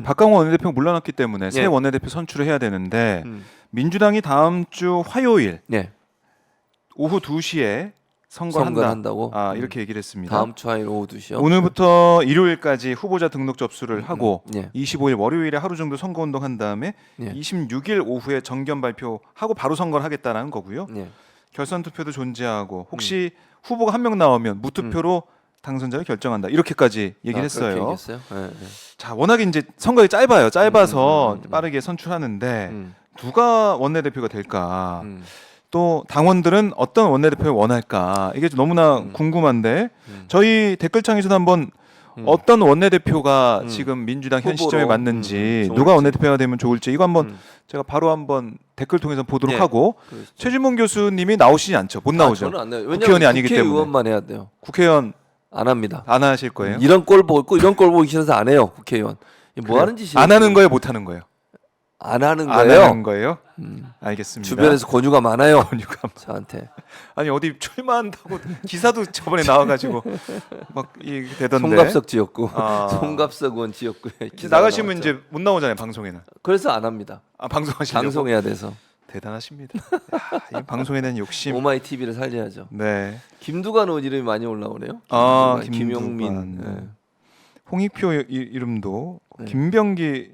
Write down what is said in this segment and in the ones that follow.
박강원 원내대표가 물러났기 때문에 새 예. 원내대표 선출을 해야 되는데 민주당이 다음 주 화요일 예. 오후 2시에 선거를 선거를 한다. 한다고. 이렇게 얘기를 했습니다. 다음 주 화요일 오후 2시요. 오늘부터 일요일까지 후보자 등록 접수를 하고 예. 25일 월요일에 하루 정도 선거운동 한 다음에 예. 26일 오후에 정견 발표하고 바로 선거를 하겠다는 거고요. 예. 결선 투표도 존재하고 혹시 후보가 한 명 나오면 무투표로 당선자를 결정한다. 이렇게까지 얘기를 했어요. 그렇게 얘기했어요? 예, 예. 자, 워낙에 이제 선거가 짧아요. 짧아서 빠르게 선출하는데 누가 원내대표가 될까? 또 당원들은 어떤 원내대표를 원할까? 이게 좀 너무나 궁금한데 저희 댓글창에서도 한번 어떤 원내대표가 지금 민주당 현 후보로, 시점에 맞는지 좋을지. 누가 원내대표가 되면 좋을지 이거 한번 제가 바로 한번 댓글 통해서 보도록 네. 하고 그러시죠. 최진봉 교수님이 나오시지 않죠. 못 나오죠. 저는 안 나요. 국회의원이 왜냐면 아니기 때문에. 국회의원만 해야 돼요. 국회의원 안 합니다. 안 하실 거예요? 이런 꼴 보고 이런 꼴 보기 싫어서 안 해요. 국회의원. 이게 뭐 하는 짓이에요? 안 하는 거예요, 못 하는 거예요? 안 하는 안 거예요. 하는 거예요? 알겠습니다. 주변에서 권유가 많아요. 권유가 저한테. 아니 어디 출마한다고 기사도 저번에 나와가지고 막 이게 되던데. 송갑석 지역구. 아. 송갑석 의원 지역구에 기사가 나가시면 나왔죠. 이제 못 나오잖아요 방송에는. 그래서 안 합니다. 방송하시려고. 방송해야 돼서. 대단하십니다. 야, 이 방송에 대한 욕심. 오마이 TV를 살려야죠. 네. 김두관 의원 이름이 많이 올라오네요. 김두관. 김용민. 예. 홍익표 이름도 네. 김병기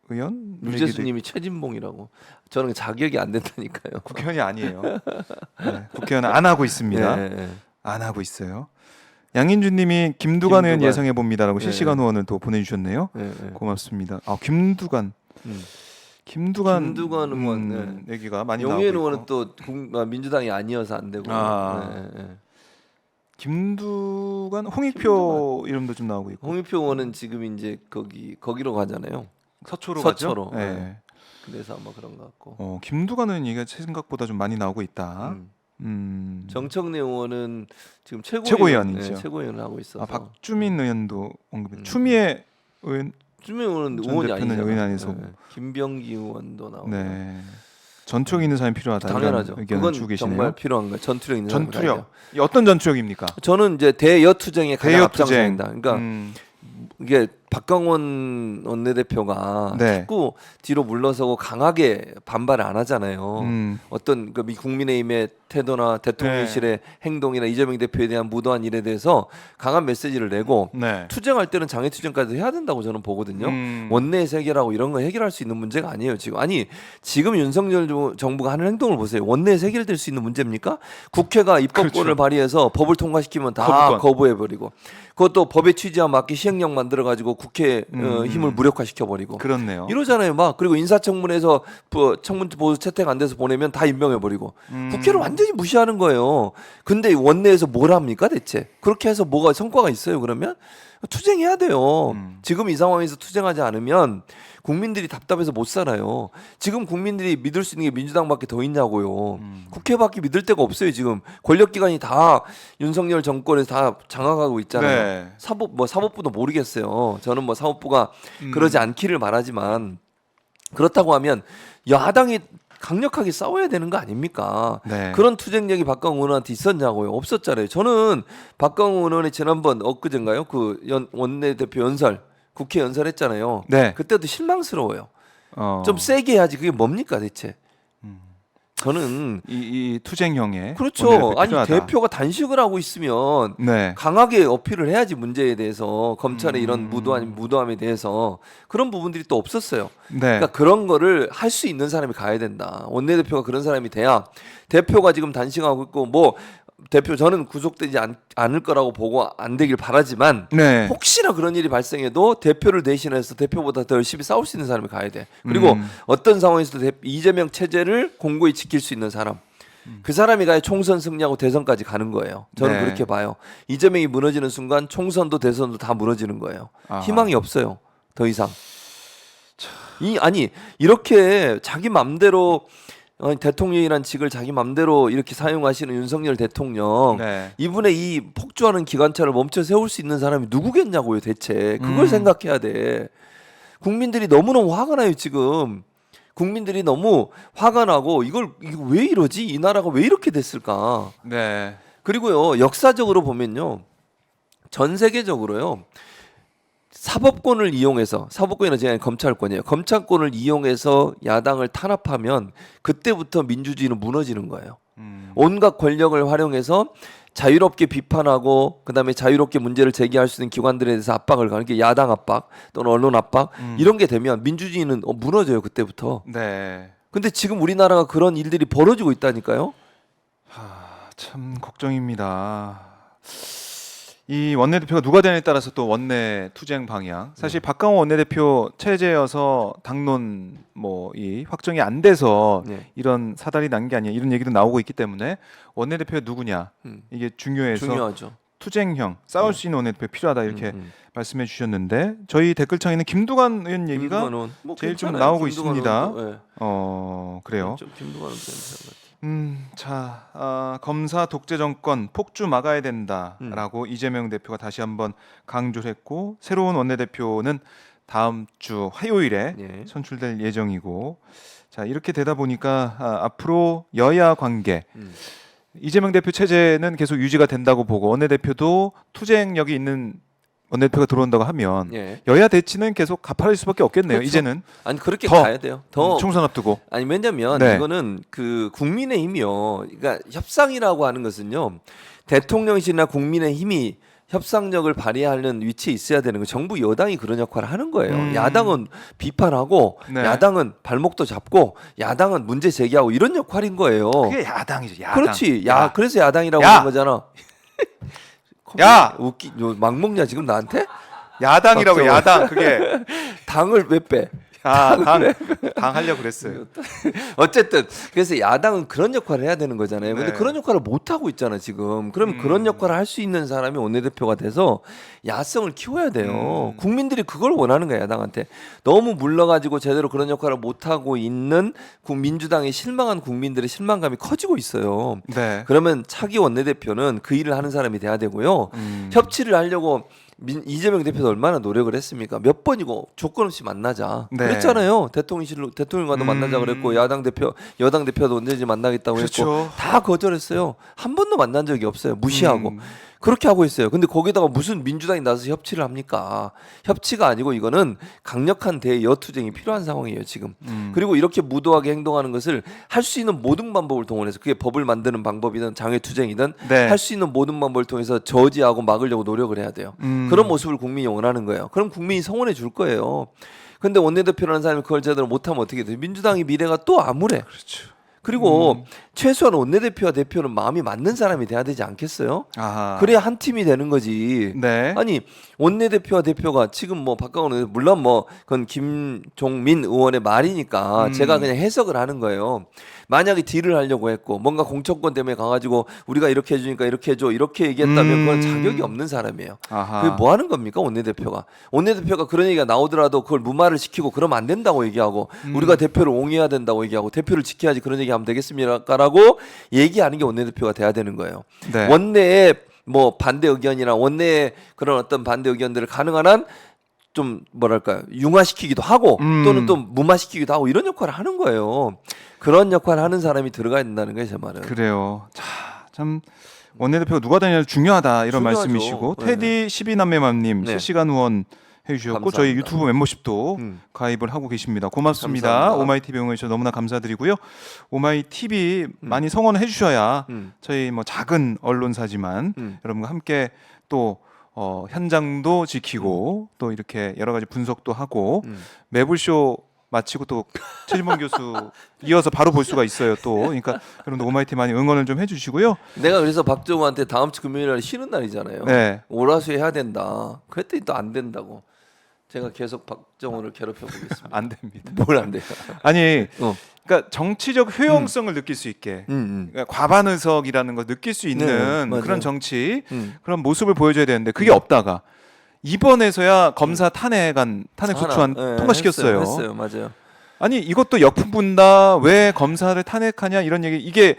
의원 유재수님이 최진봉이라고. 저는 자격이 안 된다니까요. 국회의원이 아니에요. 네, 국회의원 안 하고 있습니다. 네, 네. 안 하고 있어요. 양인주님이 김두관 의원 김두관. 예상해 봅니다라고 네. 실시간 후원을 또 보내주셨네요. 네, 네. 고맙습니다. 김두관 김두관 의원. 네. 얘기가 많이 용해인 나오고 의원은 있고. 또 민주당이 아니어서 안 되고. 아. 네, 네. 김두관, 홍익표 이름도 좀 나오고 있고. 홍익표 의원은 지금 이제 거기로 가잖아요. 서초로 서초로. 가죠. 네. 그래서 아마 그런 것 같고. 김두관은 얘기가 생각보다 좀 많이 나오고 있다. 정청래 의원은 지금 최고위원이죠. 네, 최고위원을 하고 있어서. 박주민 의원도 언급해. 추미애 의원. 추미애 의원은 전 의원이 대표는 아니잖아요. 의원 아니서. 네. 김병기 의원도 나오고. 네. 전투력 있는 사람이 필요하다. 당연하죠. 이런 의견을 그건 주고 계시네요. 정말 필요한 거예요. 전투력 있는 사람이 가야 돼요. 전투력. 어떤 전투력입니까? 저는 이제 대여투쟁에 가장 대여투쟁. 앞장서다. 그러니까 이게 박강원 원내대표가 네. 자꾸 뒤로 물러서고 강하게 반발을 안 하잖아요. 어떤 그 국민의힘의 태도나 대통령실의 행동이나 이재명 대표에 대한 무도한 일에 대해서 강한 메시지를 내고 네. 투쟁할 때는 장애투쟁까지 해야 된다고 저는 보거든요. 원내에서 해결하고 이런 거 해결할 수 있는 문제가 아니에요. 지금 윤석열 정부가 하는 행동을 보세요. 원내에서 해결될 수 있는 문제입니까? 국회가 입법권을 그렇죠. 발휘해서 법을 통과시키면 다 거부권. 거부해버리고 그것도 법의 취지와 맞게 시행령 만들어가지고 국회 힘을 무력화시켜버리고 그렇네요. 이러잖아요. 막 그리고 인사청문회에서 청문 보수 채택 안 돼서 보내면 다 임명해버리고 국회를 완전히 무시하는 거예요. 근데 원내에서 뭘 합니까 대체? 그렇게 해서 뭐가 성과가 있어요? 그러면 투쟁해야 돼요. 지금 이 상황에서 투쟁하지 않으면 국민들이 답답해서 못 살아요. 지금 국민들이 믿을 수 있는 게 민주당밖에 더 있냐고요. 국회밖에 믿을 데가 없어요. 지금 권력기관이 다 윤석열 정권에서 다 장악하고 있잖아요. 네. 사법부도 모르겠어요. 저는 뭐 사법부가 그러지 않기를 바라지만 그렇다고 하면 야당이 강력하게 싸워야 되는 거 아닙니까? 네. 그런 투쟁력이 박강원 의원한테 있었냐고요? 없었잖아요. 저는 박강원 의원이 지난번 엊그젠가요? 원내대표 연설, 국회 연설했잖아요. 네. 그때도 실망스러워요. 어. 좀 세게 해야지. 그게 뭡니까 대체? 저는 이 투쟁형의 그렇죠. 원내대표 아니 필요하다. 대표가 단식을 하고 있으면 네. 강하게 어필을 해야지 문제에 대해서 검찰의 이런 무도함에 대해서 그런 부분들이 또 없었어요. 네. 그러니까 그런 거를 할 수 있는 사람이 가야 된다. 원내대표가 그런 사람이 돼야 대표가 지금 단식하고 있고 뭐 대표 저는 구속되지 않을 거라고 보고 안 되길 바라지만 네. 혹시나 그런 일이 발생해도 대표를 대신해서 대표보다 더 열심히 싸울 수 있는 사람이 가야 돼. 그리고 어떤 상황에서도 이재명 체제를 공고히 지킬 수 있는 사람. 그 사람이 가야 총선 승리하고 대선까지 가는 거예요. 저는 네. 그렇게 봐요. 이재명이 무너지는 순간 총선도 대선도 다 무너지는 거예요. 아하. 희망이 없어요. 더 이상. 이렇게 자기 맘대로 대통령이란 직을 자기 맘대로 이렇게 사용하시는 윤석열 대통령 네. 이분의 이 폭주하는 기관차를 멈춰 세울 수 있는 사람이 누구겠냐고요 대체. 그걸 생각해야 돼. 국민들이 너무너무 화가 나요 지금. 국민들이 너무 화가 나고 이거 왜 이러지? 이 나라가 왜 이렇게 됐을까? 네. 그리고요 역사적으로 보면요 전 세계적으로요 사법권을 이용해서 사법권이나 제가 검찰권이에요. 검찰권을 이용해서 야당을 탄압하면 그때부터 민주주의는 무너지는 거예요. 온갖 권력을 활용해서 자유롭게 비판하고 그다음에 자유롭게 문제를 제기할 수 있는 기관들에 대해서 압박을 가는 게 야당 압박 또는 언론 압박 이런 게 되면 민주주의는 무너져요 그때부터. 네. 근데 지금 우리나라가 그런 일들이 벌어지고 있다니까요. 참 걱정입니다. 이 원내대표가 누가 되느냐에 따라서 또 원내 투쟁 방향. 사실 박강원 원내대표 체제여서 당론 뭐 이 확정이 안 돼서 네. 이런 사달이 난 게 아니야 이런 얘기도 나오고 있기 때문에 원내대표가 누구냐 이게 중요해서 중요하죠. 투쟁형 싸울 수 있는 원내대표 필요하다 이렇게 말씀해 주셨는데 저희 댓글창에는 김두관 의원 얘기가 김두관은 뭐 제일 좀 괜찮아요. 나오고 김두관은 있습니다. 또, 예. 그래요. 좀 김두관은 괜찮은 것 같아요. 검사 독재 정권 폭주 막아야 된다라고 이재명 대표가 다시 한번 강조를 했고 새로운 원내대표는 다음 주 화요일에 예. 선출될 예정이고 자 이렇게 되다 보니까 앞으로 여야 관계 이재명 대표 체제는 계속 유지가 된다고 보고 원내대표도 투쟁력이 있는 원내대표가 들어온다고 하면 예. 여야 대치는 계속 가파를 수밖에 없겠네요. 그렇죠. 이제는 아니 그렇게 더, 가야 돼요. 더 총선 앞두고 아니 왜냐면 네. 이거는 그 국민의힘이요. 그러니까 협상이라고 하는 것은요. 대통령실이나 국민의힘이 협상력을 발휘하는 위치에 있어야 되는 거. 정부 여당이 그런 역할을 하는 거예요. 야당은 비판하고 네. 야당은 발목도 잡고 야당은 문제 제기하고 이런 역할인 거예요. 그게 야당이죠. 야당. 그렇지. 그래서 야당이라고 야! 하는 거잖아. 야! 막 먹냐 지금 나한테? 야당이라고 박정원. 야당 그게 당을 왜 빼? 당 하려고 그랬어요. 어쨌든 그래서 야당은 그런 역할을 해야 되는 거잖아요. 근데 네. 그런 역할을 못 하고 있잖아 지금. 그러면 그런 역할을 할 수 있는 사람이 원내대표가 돼서 야성을 키워야 돼요. 국민들이 그걸 원하는 거야 야당한테. 너무 물러가지고 제대로 그런 역할을 못 하고 있는 민주당에 실망한 국민들의 실망감이 커지고 있어요. 네. 그러면 차기 원내대표는 그 일을 하는 사람이 돼야 되고요. 협치를 하려고 이재명 대표도 얼마나 노력을 했습니까? 몇 번이고 조건 없이 만나자. 네. 그랬잖아요. 대통령과도 만나자 그랬고 여당 대표도 언제든지 만나겠다고 그렇죠. 했고 다 거절했어요. 한 번도 만난 적이 없어요. 무시하고. 그렇게 하고 있어요. 근데 거기다가 무슨 민주당이 나서서 협치를 합니까? 협치가 아니고 이거는 강력한 대여투쟁이 필요한 상황이에요 지금. 그리고 이렇게 무도하게 행동하는 것을 할 수 있는 모든 방법을 동원해서 그게 법을 만드는 방법이든 장외투쟁이든 네. 할 수 있는 모든 방법을 통해서 저지하고 막으려고 노력을 해야 돼요. 그런 모습을 국민이 원하는 거예요. 그럼 국민이 성원해 줄 거예요. 근데 원내대표라는 사람이 그걸 제대로 못하면 어떻게 돼요? 민주당의 미래가 또 암울해. 그렇죠. 그리고 최소한 원내대표와 대표는 마음이 맞는 사람이 돼야 되지 않겠어요? 아하. 그래야 한 팀이 되는 거지. 네. 아니 원내대표와 대표가 지금 뭐 박강원 의원 물론 뭐 그건 김종민 의원의 말이니까 제가 그냥 해석을 하는 거예요. 만약에 딜을 하려고 했고 뭔가 공천권 때문에 가가지고 우리가 이렇게 해주니까 이렇게 해줘 이렇게 얘기했다면 그건 자격이 없는 사람이에요. 아하. 그게 뭐 하는 겁니까 원내대표가? 원내대표가 그런 얘기가 나오더라도 그걸 무마를 시키고 그러면 안 된다고 얘기하고 우리가 대표를 옹해야 된다고 얘기하고 대표를 지켜야지 그런 얘기하면 되겠습니까라고 얘기하는 게 원내대표가 돼야 되는 거예요. 네. 원내에 뭐 반대 의견이나 원내에 그런 어떤 반대 의견들을 가능한 한 좀 뭐랄까요 융화시키기도 하고 또는 또 무마시키기도 하고 이런 역할을 하는 거예요. 그런 역할을 하는 사람이 들어가야 된다는 거예요, 제 말은. 그래요. 참 원내대표가 누가 되느냐 중요하다 이런 중요하죠. 말씀이시고 네. 테디 12남매맘님 네. 실시간 후원 해주셨고 감사합니다. 저희 유튜브 멤버십도 가입을 하고 계십니다. 고맙습니다. 감사합니다. 오마이TV 응원해 주셔서 너무나 감사드리고요. 오마이TV 많이 성원을 해주셔야 저희 뭐 작은 언론사지만 여러분과 함께 또 현장도 지키고 또 이렇게 여러 가지 분석도 하고 매불쇼 마치고 또 최진범 교수 이어서 바로 볼 수가 있어요. 또 그러니까 여러분들 오마이티 많이 응원을 좀 해주시고요. 내가 그래서 박정우한테 다음 주 금요일날 쉬는 날이잖아요. 네. 오라수 해야 된다. 그랬더니 또 안 된다고. 제가 계속 박정우를 괴롭혀 보겠습니다. 안 됩니다. 뭘 안 돼요? 아니, 어. 그러니까 정치적 효용성을 느낄 수 있게 그러니까 과반 의석이라는 걸 느낄 수 있는 네, 맞아요. 그런 정치 그런 음. 모습을 보여줘야 되는데 그게 없다가 이번에서야 검사 탄핵 소추안 네, 통과시켰어요. 했어요, 맞아요. 아니 이것도 역풍 분다 왜 검사를 탄핵하냐 이런 얘기 이게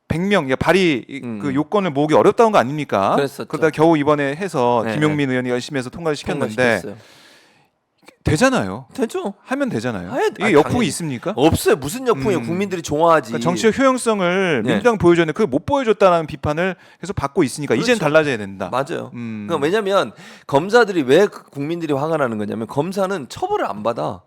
100명 발의 그 요건을 모으기 어렵다는 거 아닙니까? 그랬었죠. 그러다 겨우 이번에 해서 네, 김용민 의원이 열심히 해서 통과를 시켰는데 통과시켰어요. 되잖아요. 되죠. 하면 되잖아요. 이게 이게 역풍이 있습니까? 없어요. 무슨 역풍이에요. 국민들이 좋아하지. 그러니까 정치적 효용성을 네. 민주당 보여줬는데 그걸 못 보여줬다는 비판을 계속 받고 있으니까 이젠 그렇죠. 달라져야 된다. 맞아요. 그러니까 왜냐하면 검사들이 왜 국민들이 화가 나는 거냐면 검사는 처벌을 안 받아.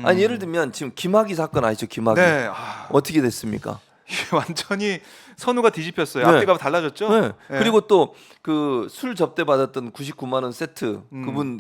아니 예를 들면 지금 김학의 사건 아시죠? 김학의 네. 어떻게 됐습니까? 이게 완전히 선우가 뒤집혔어요. 네. 앞뒤가 달라졌죠. 네. 네. 그리고 또 그 술 접대 받았던 99만 원 세트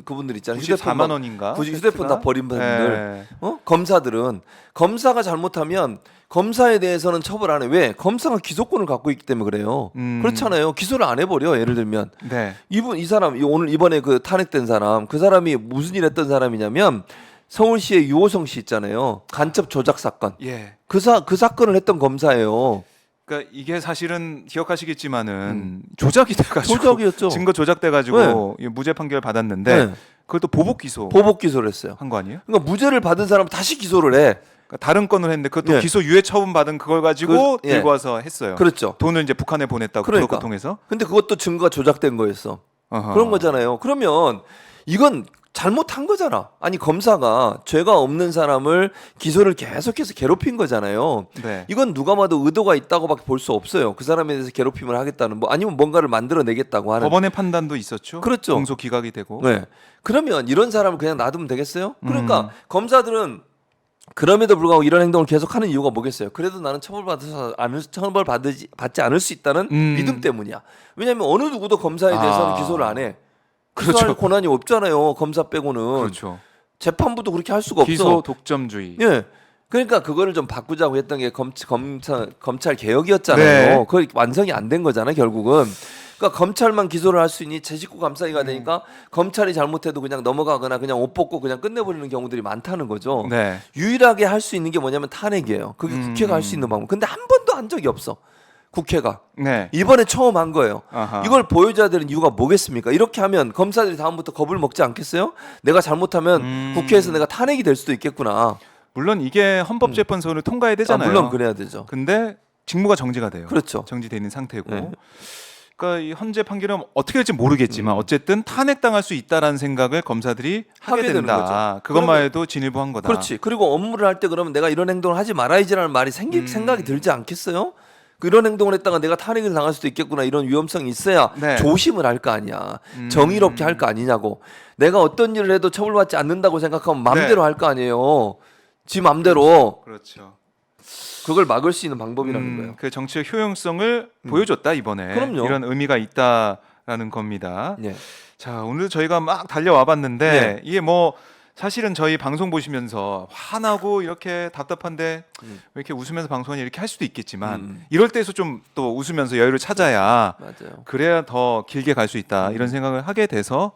그분들 있잖아요. 94만 원인가? 휴대폰 다 버린 분들. 네. 검사들은 검사가 잘못하면 검사에 대해서는 처벌 안 해. 왜? 검사가 기소권을 갖고 있기 때문에 그래요. 그렇잖아요. 기소를 안 해버려. 예를 들면 네. 이 사람 오늘 이번에 그 탄핵된 사람 그 사람이 무슨 일 했던 사람이냐면 서울시의 유호성 씨 있잖아요. 간첩 조작 사건. 예. 그 사건을 했던 검사예요. 그러니까 이게 사실은 기억하시겠지만은 조작이 돼가지고 조작이었죠. 증거 조작돼가지고 무죄 판결 받았는데 네. 그것도 보복 기소 보복 기소를 했어요. 한 거 아니에요? 그러니까 무죄를 받은 사람 다시 기소를 해. 그러니까 다른 건을 했는데 그것도 네. 기소 유예 처분 받은 그걸 가지고 예. 들고 와서 했어요. 그렇죠. 돈을 이제 북한에 보냈다고 그러니까. 그걸 통해서. 근데 그것도 증거가 조작된 거였어. 어허. 그런 거잖아요. 그러면 이건 잘못한 거잖아. 아니 검사가 죄가 없는 사람을 기소를 계속해서 괴롭힌 거잖아요. 네. 이건 누가 봐도 의도가 있다고밖에 볼 수 없어요. 그 사람에 대해서 괴롭힘을 하겠다는 뭐 아니면 뭔가를 만들어내겠다고 하는. 법원의 판단도 있었죠. 그렇죠. 공소 기각이 되고. 네. 그러면 이런 사람을 그냥 놔두면 되겠어요? 그러니까 검사들은 그럼에도 불구하고 이런 행동을 계속하는 이유가 뭐겠어요? 그래도 나는 처벌받지 않을 수 있다는 믿음 때문이야. 왜냐하면 어느 누구도 검사에 대해서는 기소를 안 해. 기소할 그렇죠. 권한이 없잖아요. 검사 빼고는. 그렇죠. 재판부도 그렇게 할 수가 없어. 기소 독점주의. 예. 그러니까 그거를 좀 바꾸자고 했던 게 검찰 개혁이었잖아요. 네. 그게 완성이 안 된 거잖아요, 결국은. 그러니까 검찰만 기소를 할 수 있니 제 식구 감싸기가 되니까 검찰이 잘못해도 그냥 넘어가거나 그냥 옷 벗고 그냥 끝내버리는 경우들이 많다는 거죠. 네. 유일하게 할 수 있는 게 뭐냐면 탄핵이에요. 그게 국회가 할 수 있는 방법. 근데 한 번도 한 적이 없어. 국회가. 네. 이번에 처음 한 거예요. 아하. 이걸 보여줘야 되는 이유가 뭐겠습니까? 이렇게 하면 검사들이 다음부터 겁을 먹지 않겠어요? 내가 잘못하면 국회에서 내가 탄핵이 될 수도 있겠구나. 물론 이게 헌법재판소를 통과해야 되잖아요. 물론 그래야 되죠. 근데 직무가 정지가 돼요. 그렇죠. 정지돼 있는 상태고. 네. 그러니까 이 현재 판결은 어떻게 될지 모르겠지만 어쨌든 탄핵당할 수 있다라는 생각을 검사들이 하게 하게 되는 된다. 거죠. 그것만 그러면- 해도 진일보한 거다. 그렇지. 그리고 업무를 할 때 그러면 내가 이런 행동을 하지 말아야지라는 말이 생각이 들지 않겠어요? 이런 행동을 했다가 내가 탄핵을 당할 수도 있겠구나 이런 위험성이 있어야 네. 조심을 할 거 아니야. 정의롭게 할 거 아니냐고. 내가 어떤 일을 해도 처벌받지 않는다고 생각하면 마음대로 네. 할 거 아니에요. 지 마음대로. 그렇죠. 그걸 막을 수 있는 방법이라는 거예요. 그 정치적 효용성을 보여줬다 이번에. 그럼요. 이런 의미가 있다라는 겁니다. 예. 자, 오늘 저희가 막 달려와 봤는데 네. 이게 뭐 사실은 저희 방송 보시면서 화나고 이렇게 답답한데 왜 이렇게 웃으면서 방송하냐 이렇게 할 수도 있겠지만 이럴 때에서 좀 또 웃으면서 여유를 찾아야 맞아요. 그래야 더 길게 갈 수 있다 이런 생각을 하게 돼서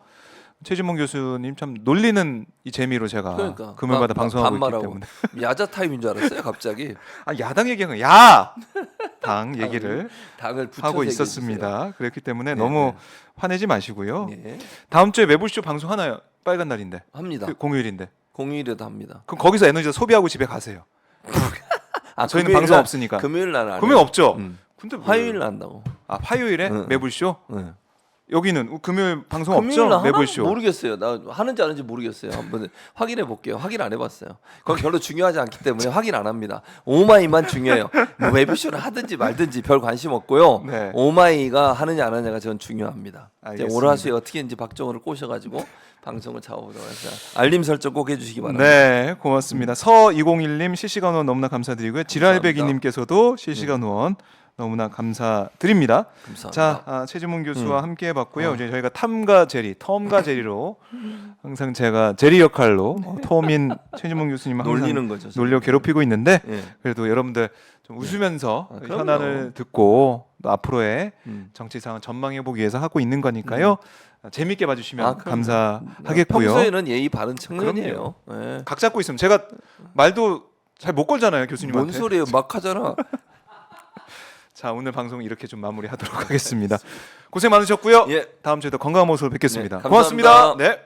최진봉 교수님 참 놀리는 이 재미로 제가 그러니까 금요일마다 방송하고 있기 반말하고. 때문에 야자 타임인 줄 알았어요, 갑자기. 아, 야당 얘기한 거 야당 얘기를 당을 붙여서 하고 얘기해 있었습니다. 그렇기 때문에 네, 너무 네. 화내지 마시고요. 주세요. 예. 다음 주에 매불쇼 방송 하나요? 빨간 날인데 합니다. 공휴일인데 공휴일에도 합니다. 그럼 거기서 에너지 소비하고 집에 가세요. 아, 저희는 금요일 방송 날- 없으니까. 금요일 날안 해요. 금요일 없죠. 음. 근데 왜- 화요일 날 한다고. 아 화요일에 응. 매불쇼? 네. 여기는 금요일 방송 금요일 없죠? 날 하나? 매불쇼. 모르겠어요. 나 하는지 안 하는지 모르겠어요. 한번 확인해 볼게요. 확인 안 해봤어요. 그건 별로 중요하지 않기 때문에 확인 안 합니다. 오마이만 중요해요. 뭐 매불쇼는 하든지 말든지 별 관심 없고요. 네. 오마이가 하느냐 안 하느냐가 전 중요합니다. 이제 알겠습니다. 오라수에 어떻게든지 박정호를 꼬셔가지고 방송을 잡아보도록 하겠습니다. 알림 설정 꼭 해주시기 바랍니다. 네, 고맙습니다. 서201님 실시간 후원 너무나 감사드리고요. 지랄배기님께서도 실시간 후원 너무나 감사드립니다. 감사합니다. 자, 최진문 교수와 함께해봤고요. 이제 저희가 탐과 제리, 텀과 제리로 항상 제가 제리 역할로 텀인 최진문 교수님 항상 놀리는 거죠. 놀려 괴롭히고 있는데 예. 그래도 여러분들 좀 웃으면서 그럼요. 현안을 듣고 또 앞으로의 음. 정치 상황 전망해 보기 위해서 하고 있는 거니까요. 재밌게 봐주시면 그럼요. 감사하겠고요. 평소에는 예의 바른 청년이에요. 예. 각 잡고 있으면 제가 말도 잘 못 걸잖아요, 교수님한테. 뭔 소리예요? 막 하잖아. 자, 오늘 방송 이렇게 좀 마무리하도록 하겠습니다. 고생 많으셨고요. 예. 다음 주에도 건강한 모습으로 뵙겠습니다. 네, 감사합니다. 고맙습니다. 네.